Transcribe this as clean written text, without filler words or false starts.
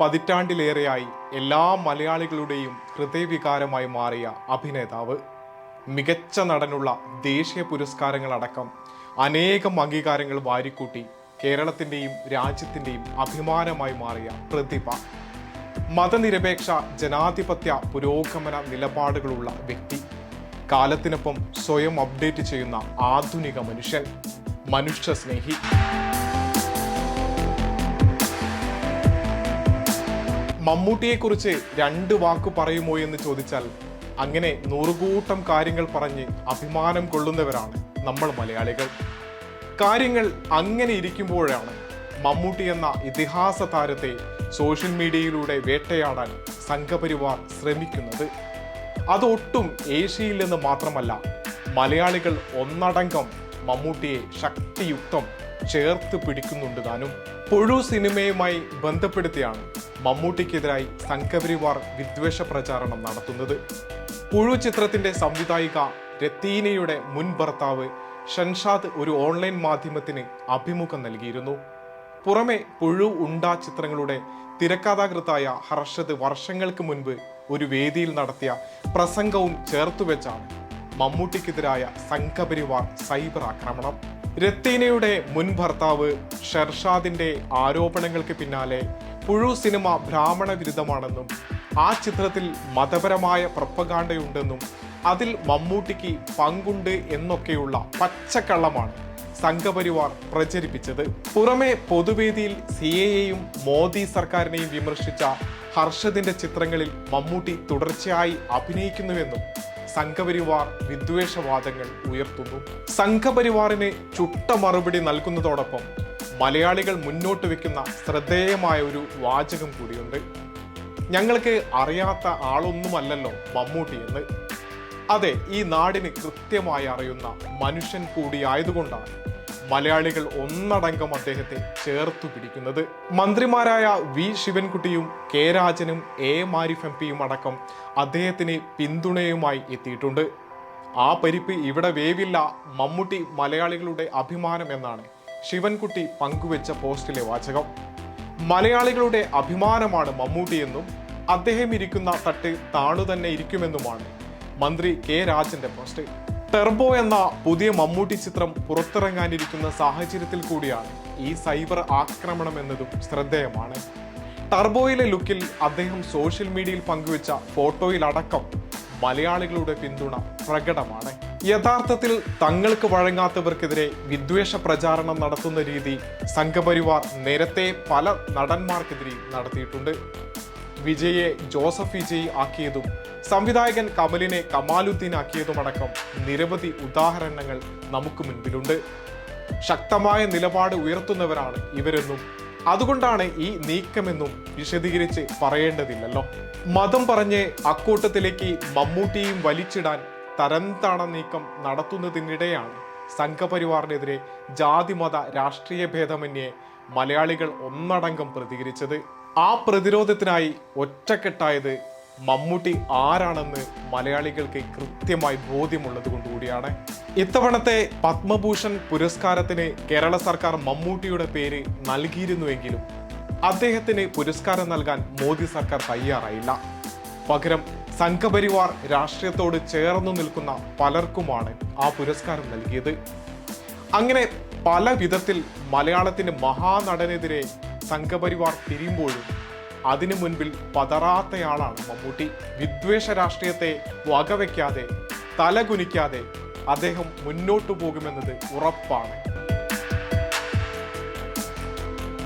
പതിറ്റാണ്ടിലേറെയായി എല്ലാ മലയാളികളുടെയും ഹൃദയവികാരമായി മാറിയ അഭിനേതാവ്, മികച്ച നടനുള്ള ദേശീയ പുരസ്കാരങ്ങളടക്കം അനേകം അംഗീകാരങ്ങൾ വാരിക്കൂട്ടി കേരളത്തിൻ്റെയും രാജ്യത്തിൻ്റെയും അഭിമാനമായി മാറിയ പ്രതിഭ, മതനിരപേക്ഷ ജനാധിപത്യ പുരോഗമന നിലപാടുകളുള്ള വ്യക്തി, കാലത്തിനൊപ്പം സ്വയം അപ്ഡേറ്റ് ചെയ്യുന്ന ആധുനിക മനുഷ്യൻ, മനുഷ്യസ്നേഹി. മമ്മൂട്ടിയെക്കുറിച്ച് രണ്ട് വാക്കു പറയുമോ എന്ന് ചോദിച്ചാൽ അങ്ങനെ നൂറുകൂട്ടം കാര്യങ്ങൾ പറഞ്ഞ് അഭിമാനം കൊള്ളുന്നവരാണ് നമ്മൾ മലയാളികൾ. കാര്യങ്ങൾ അങ്ങനെ ഇരിക്കുമ്പോഴാണ് മമ്മൂട്ടി എന്ന ഇതിഹാസ താരത്തെ സോഷ്യൽ മീഡിയയിലൂടെ വേട്ടയാടാൻ സംഘപരിവാർ ശ്രമിക്കുന്നത്. അതൊട്ടും ഏഷ്യയിൽ നിന്ന് മാത്രമല്ല, മലയാളികൾ ഒന്നടങ്കം മമ്മൂട്ടിയെ ശക്തിയുക്തം ചേർത്ത് പിടിക്കുന്നുണ്ട് താനും. പുഴു സിനിമയുമായി ബന്ധപ്പെടുത്തിയാണ് മമ്മൂട്ടിക്കെതിരായി സംഘപരിവാർ വിദ്വേഷ പ്രചാരണം നടത്തുന്നത്. പുഴു ചിത്രത്തിന്റെ സംവിധായിക രത്തീനയുടെ മുൻ ഭർത്താവ് ഷൻഷാദ് ഒരു ഓൺലൈൻ മാധ്യമത്തിന് അഭിമുഖം നൽകിയിരുന്നു. പുറമെ പുഴു ഉണ്ടാ ചിത്രങ്ങളുടെ തിരക്കഥാകൃത്തായ ഹർഷദ് വർഷങ്ങൾക്ക് മുൻപ് ഒരു വേദിയിൽ നടത്തിയ പ്രസംഗവും ചേർത്തുവെച്ചാണ് മമ്മൂട്ടിക്കെതിരായ സംഘപരിവാർ സൈബർ ആക്രമണം. രത്തീനയുടെ മുൻ ഭർത്താവ് ഷർഷാദിന്റെ ആരോപണങ്ങൾക്ക് പിന്നാലെ പുഴു സിനിമ ബ്രാഹ്മണ വിരുദ്ധമാണെന്നും ആ ചിത്രത്തിൽ മതപരമായ പ്രൊപ്പഗാണ്ടയുണ്ടെന്നും അതിൽ മമ്മൂട്ടിക്ക് പങ്കുണ്ട് എന്നൊക്കെയുള്ള പച്ചക്കള്ളമാണ് സംഘപരിവാർ പ്രചരിപ്പിച്ചത്. പുറമെ പൊതുവേദിയിൽ സിഎയെയും മോദി സർക്കാരിനെയും വിമർശിച്ച ഹർഷദിന്റെ ചിത്രങ്ങളിൽ മമ്മൂട്ടി തുടർച്ചയായി അഭിനയിക്കുന്നുവെന്നും സംഘപരിവാർ വിദ്വേഷവാദങ്ങൾ ഉയർത്തുന്നു. സംഘപരിവാറിന് ചുട്ട മറുപടി നൽകുന്നതോടൊപ്പം മലയാളികൾ മുന്നോട്ട് വെക്കുന്ന ശ്രദ്ധേയമായ ഒരു വാചകം കൂടിയുണ്ട്: ഞങ്ങൾക്ക് അറിയാത്ത ആളൊന്നുമല്ലല്ലോ മമ്മൂട്ടി എന്ന്. അതെ, ഈ നാടിന് കൃത്യമായി അറിയുന്ന മനുഷ്യൻ കൂടിയായതുകൊണ്ടാണ് മലയാളികൾ ഒന്നടങ്കം അദ്ദേഹത്തെ ചേർത്തു പിടിക്കുന്നത്. മന്ത്രിമാരായ വി ശിവൻകുട്ടിയും കെ രാജനും എ മാരിഫ് എംപിയും അടക്കം അദ്ദേഹത്തിന് പിന്തുണയുമായി എത്തിയിട്ടുണ്ട്. ആ പരിപ്പ് ഇവിടെ വേവില്ല, മമ്മൂട്ടി മലയാളികളുടെ അഭിമാനം എന്നാണ് ശിവൻകുട്ടി പങ്കുവെച്ച പോസ്റ്റിലെ വാചകം. മലയാളികളുടെ അഭിമാനമാണ് മമ്മൂട്ടിയെന്നും അദ്ദേഹം ഇരിക്കുന്ന തട്ട് താണു തന്നെ ഇരിക്കുമെന്നുമാണ് മന്ത്രി കെ രാജന്റെ പോസ്റ്റ്. ടെർബോ എന്ന പുതിയ മമ്മൂട്ടി ചിത്രം പുറത്തിറങ്ങാനിരിക്കുന്ന സാഹചര്യത്തിൽ കൂടിയാണ് ഈ സൈബർ ആക്രമണം എന്നതും ശ്രദ്ധേയമാണ്. ടെർബോയിലെ ലുക്കിൽ അദ്ദേഹം സോഷ്യൽ മീഡിയയിൽ പങ്കുവെച്ച ഫോട്ടോയിലടക്കം മലയാളികളുടെ പിന്തുണ പ്രകടമാണ്. യഥാർത്ഥത്തിൽ തങ്ങൾക്ക് വഴങ്ങാത്തവർക്കെതിരെ വിദ്വേഷ പ്രചാരണം നടത്തുന്ന രീതി സംഘപരിവാർ നേരത്തെ പല നടന്മാർക്കെതിരെ നടത്തിയിട്ടുണ്ട്. വിജയെ ജോസഫ് വിജയ് ആക്കിയതും സംവിധായകൻ കമലിനെ കമാലുദ്ദീൻ ആക്കിയതുമടക്കം നിരവധി ഉദാഹരണങ്ങൾ നമുക്ക് മുൻപിലുണ്ട്. ശക്തമായ നിലപാട് ഉയർത്തുന്നവരാണ് ഇവരെന്നും അതുകൊണ്ടാണ് ഈ നീക്കമെന്നും വിശദീകരിച്ച് പറയേണ്ടതില്ലല്ലോ. മതം പറഞ്ഞ് അക്കൂട്ടത്തിലേക്ക് മമ്മൂട്ടിയും വലിച്ചിടാൻ തരംതാണ നീക്കം നടത്തുന്നതിനിടെയാണ് സംഘപരിവാറിനെതിരെ ജാതിമത രാഷ്ട്രീയ ഭേദമന്യേ മലയാളികൾ ഒന്നടങ്കം പ്രതികരിച്ചത്. ആ പ്രതിരോധത്തിനായി ഒറ്റക്കെട്ടായത് മമ്മൂട്ടി ആരാണെന്ന് മലയാളികൾക്ക് കൃത്യമായി ബോധ്യമുള്ളത് കൊണ്ടുകൂടിയാണ്. ഇത്തവണത്തെ പത്മഭൂഷൺ പുരസ്കാരത്തിന് കേരള സർക്കാർ മമ്മൂട്ടിയുടെ പേര് നൽകിയിരുന്നുവെങ്കിലും അദ്ദേഹത്തിന് പുരസ്കാരം നൽകാൻ മോദി സർക്കാർ തയ്യാറായില്ല. പകരം സംഘപരിവാർ രാഷ്ട്രീയത്തോട് ചേർന്നു നിൽക്കുന്ന പലർക്കുമാണ് ആ പുരസ്കാരം നൽകിയത്. അങ്ങനെ പല വിധത്തിൽ മലയാളത്തിന്റെ മഹാനടനെതിരെ സംഘപരിവാർ തിരിയുമ്പോഴും അതിനു മുൻപിൽ പതറാത്തയാളാണ് മമ്മൂട്ടി. വിദ്വേഷ രാഷ്ട്രീയത്തെ വകവയ്ക്കാതെ തലകുനിക്കാതെ അദ്ദേഹം മുന്നോട്ടു പോകുമെന്നത് ഉറപ്പാണ്.